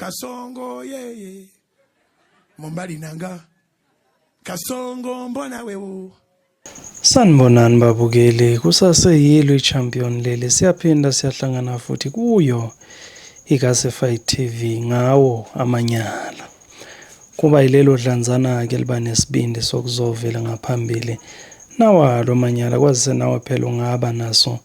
Kasongo ye Mombali nanga Kasongo mbona wewe. Sanibonani babukeli, kusaseyilo iChampion leli, siyaphinda siyahlangana futhi kuyo iKasified TV ngawo amanyala. Kuba yilelo dlanzana-ke liba nesibindi sokuzovela ngaphambili nawalo amanyala, kwazise nawe phela ungaba naso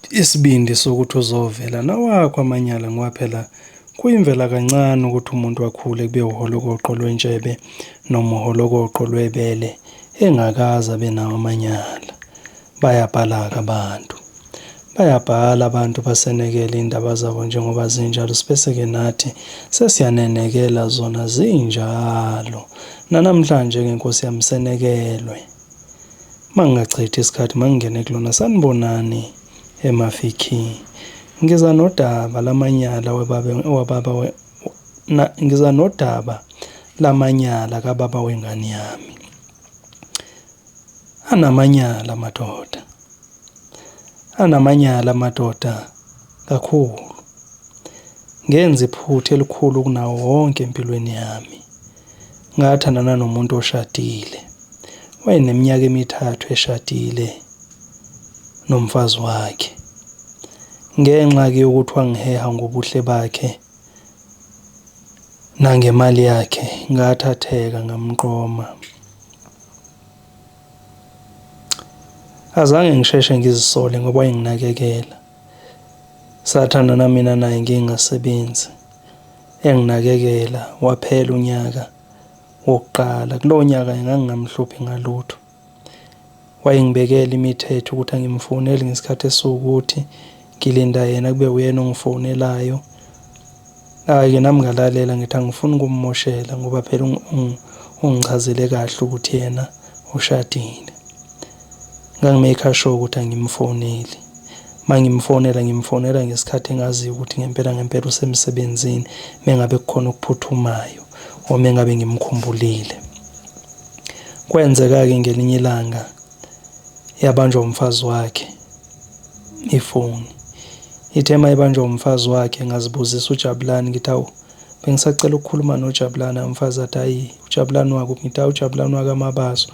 isibindi sokuthi uzovela nawakho amanyala, ngoba phela kuyimvela kancane ukuthi umuntu akhule kube uholokoqo lwentshebe noma uholokoqo lwebele engakaza benawo amanyala. Bayabhala-ke abantu basenekela indaba zabo njengoba zinjalo, sibese-ke nathi sesiyanenekela zona zinjalo. Nanamhlanje-ke Nkosi yami senekelwe. Mangingachithi isikhathi mangingene kulona, sanibonani emafikini. Ngiza nodaba lamanyala ngiza nodaba lamanyala kababa wengane yami. Anamanyala amadoda kakhulu. Ngenza iphutha elikhulu kunawo wonke empilweni yami. Ngathandana nomuntu oshadile, wayeneminyaka 3 eshadile nomfazi wakhe. Ngenxa-ke yokuthi wangiheha ngobuhle bakhe nangemali yakhe, ngathatheka ngamnqoma. Azange ngisheshe ngizisole ngoba wayenginakekela. Sathandana mina naye ngingasebenzi, enginakekela. Waphela unyaka wokuqala, kulowo nyaka ngangingamhluphi ngalutho. Wayengibekela imithetho ukuthi angimfoneli ngesikhathi esiwukuthi, ngilinda yena kube uyena ongifonelayo. Hhayi-ke nami ngalalela ngithi angifuni ukummoshela ngoba phela ungichazele kahle ukuthi yena ushadile. Ngangimake sure ukuthi angimfoneli. Ngimfonela ngesikhathi engaziyo ukuthi ngempela usemsebenzini, mengabe kukhona okuphuthumayo o mengabe ngimkhumbulile. Kwenzeka-ke ngelinye ilanga yabanjwa umfazi wakhe ifoni. Ithe mayibanjwa umfazi wakhe ngazibuzisa uJabulani, ngithi awu bengisacela ukukhuluma noJabulani. Umfazi athi hayi uJabulani wakho. Ngithi hayi uJabulani wakamabaso.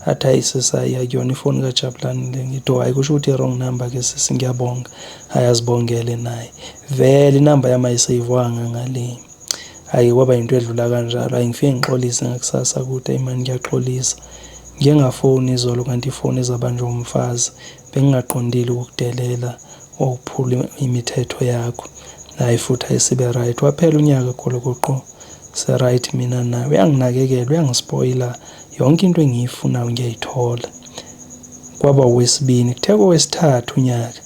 Athi hayi sesayi akuyona ifoni kaJabulani le. Ngithi hayi kusho ukuthi i-wrong number-ke sisi, ngiyabonga. Hayi azibongele naye. Vele inamba yami ayiseyivwanga ngale. Hayi kwaba yinto edlula kanjalo. Hayi ngifike ngixolise ngakusasa ukuthi manje ngiyaxolisa. Ngike ngafoni izolo kanti ifoni ezabanjwa umfazi. Bengingaqondile ukukudelela okuphula imithetho yakho. Hayi futhi ayisibe right. Waphela unyaka kholokoqo se right mina nawe. Uyanginakekela, uyangispoila, yonke into engiyifunayo ngiyayithola. Kwaba owesibini, kuthe kowesithathu unyaka.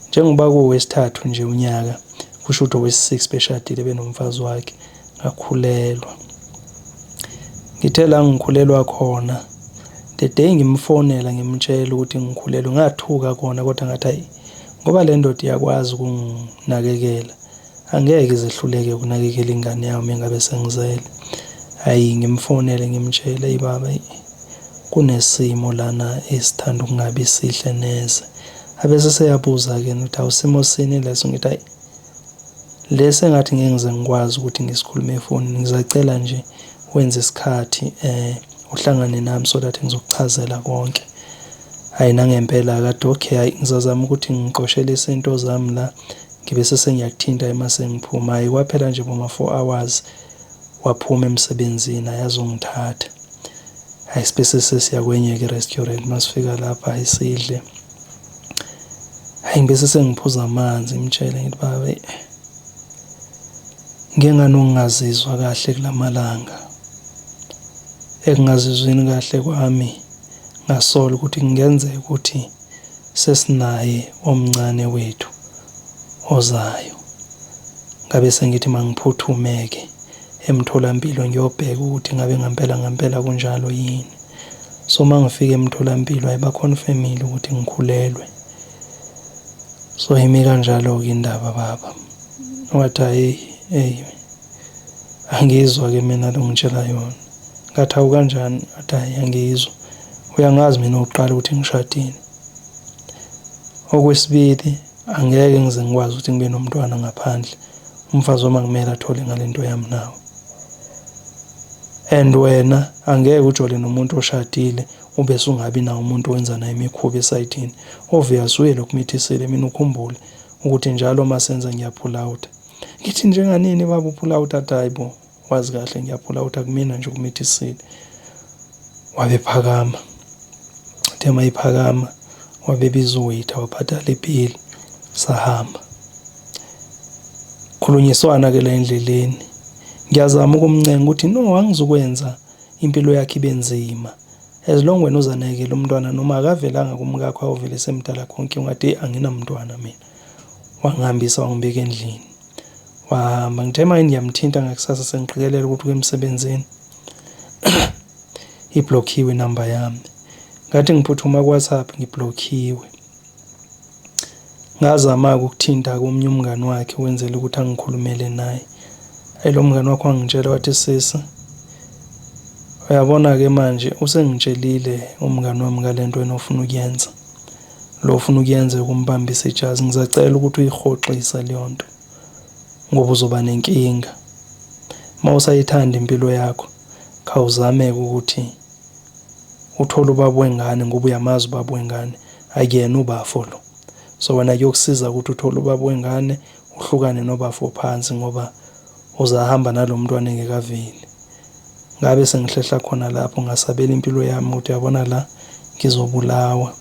Njengoba kuwesithathu nje unyaka, kusho ukuthi owesi-6 beshadile benomfazi wakhe. Ngakhulelwa. Ngithe la ngikhulelwa khona, the day ngimfonela ngimtshela ukuthi ngikhulelwe, ngathuka khona kodwa ngathi hayi ngoba le ndoda iyakwazi ukunginakekela, angeke izehluleke ukunakekela ingane yami engabe sengizele. Hayi ngimfonele ngimtshele ibaba kunesimo lana esithanda ukungabi sihle neze. Abese seyabuza-ke ukuthi awusimo sini leso. Ngithi hayi lese ngathi ngeke ngize ngikwazi ukuthi ngisikhulume efonini, ngizacela nje wenze isikhathi uhlangane nami so that ngizokuchazela konke. Hayi nangempela kade okay, hayi ngizazama ukuthi ngiqoshele izinto zami la ngibe sengiyakuthinta emasengiphuma. Hayi kwaphela nje boma 4 hours waphuma emsebenzini ayazongithatha. Hayi sibese sesiya kwenye-ke restaurant. Masifika lapha hayi sidle. Hayi ngibese sengiphuza amanzi ngimtshele ngithi baba nginganongazizwa kahle kulamalanga. Ekungazizweni kahle kwami ngasola ukuthi kungenzeka ukuthi sesinaye omncane wethu ozayo. Ngabe sengithi mangiphuthume-ke emtholampilo ngiyobheka ukuthi ngabe ngampela kunjalo yini. So mangifika emtholampilo ayibakhonfirmile ukuthi ngikhulelwe. So imi kanjalo-ke indaba baba. Wathi hey angizwa-ke mina lo ngitshela yona. Ngathi awu kanjani? Athi hayi angizwa. Uyangazi mina uqala ukuthi ngishadile. Okwesibili angeke ngize ngikwazi ukuthi ngibe nomntwana ngaphandle umfazi wami kumele athole ngalento yami nawe. And wena angeke ujole nomuntu oshadile ube sungabi nawo umuntu owenza naye imikhuba esayidini. Obvious uye lokumithisile mina ukhumbule ukuthi njalo masenza ngiyaphula out. Ngithi njenganini baba uphula out athi hayibo wazi kahle ngiyaphula out akumina nje ukumithisile. Wabephakama. Tema iphakama wabebiza uwaiter wabhadala ibhili sahamba. Khulunyiswana ke la endleleni. Ngiyazama ukumncenga ukuthi no angizukwenza impilo yakhe ibenzima. As long wena uzanakekela umntwana noma akavelanga kumkakho awuvele semdala konke ungathi anginamntwana mina. Wangihambisa wangibeka endlini. Wahamba ngithema ngiyamthinta ngakusasa sengiqikelela ukuthi emsebenzini. Iblockiwe inamba yami. Ngathi ngiphuthuma ku-WhatsApp ngiblockiwe. Ngazama ukuthinta komnye umngani wakhe wenzela ukuthi angikhulumele naye. Lo mngani wakho wangitshela wathi sisi uyabona ke manje usengitshelile umngani wami ngalento wena ofuna ukuyenza. Lo ufuna ukuyenza ukumbambisa ijazi ngizacela ukuthi uyihoxisa leyo nto ngoba uzoba nenkinga. Mawusayithanda impilo yakho khawuzame ukuthi uthole ubaba wengane ngoba uyamazi ubaba wengane akuyena ubafo lo. So wena kuyokusiza ukuthi uthole ubaba wengane uhlukane nobafo phansi ngoba uzahamba nalomntwana engekaveli. Ngabe sengihlehla khona lapho ngasabela impilo yami ukuthi uyabona la ngizobulawa.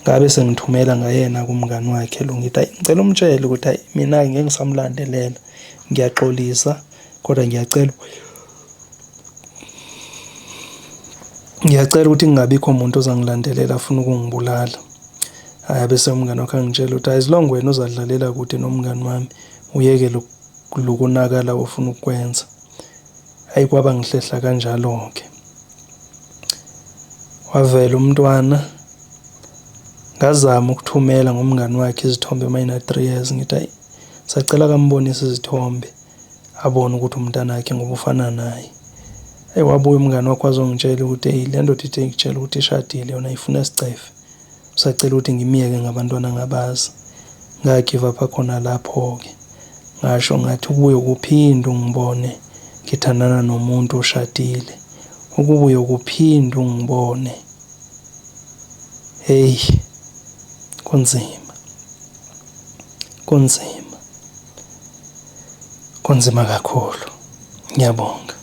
Ngabe sengithumela ngayena kumngani wakhe lo ngithi ngicela umtshele ukuthi hayi mina ngeke ngisamlandelela. Ngiyaxolisa kodwa ngiyacela ukuthi kungabikho umuntu ozangilandelela afuna ukungibulala. Hayi bese umngani wakhe angitshela ukuthi as long wena uzadlalela kude nomngani wami uyeke lokunakala ofuna ukwenza. Hayi kwaba ngihlehla kanjalo ke. Wavela umntwana ngazama ukuthumela ngomngani wakhe izithombe mayina 3 years ngithi hayi sacela kambonise izithombe abone ukuthi umntana wakhe ngoba ufana naye. Wabuya umngani wakhe wazongitshela ukuthi hey le ndoda ithi ngitshela ukuthi ishadile yona ifuna isicefe. Usacela ukuthi ngimiyeke ngabantwana ngabazi. Ngagive up khona lapho ke. Ngasho ngathi ubuye ukuphinda ungibone ngithandana nomuntu oshadile. Ukubuye ukuphinda ungibone. Hey kunzima. Kunzima kakhulu. Ngiyabonga.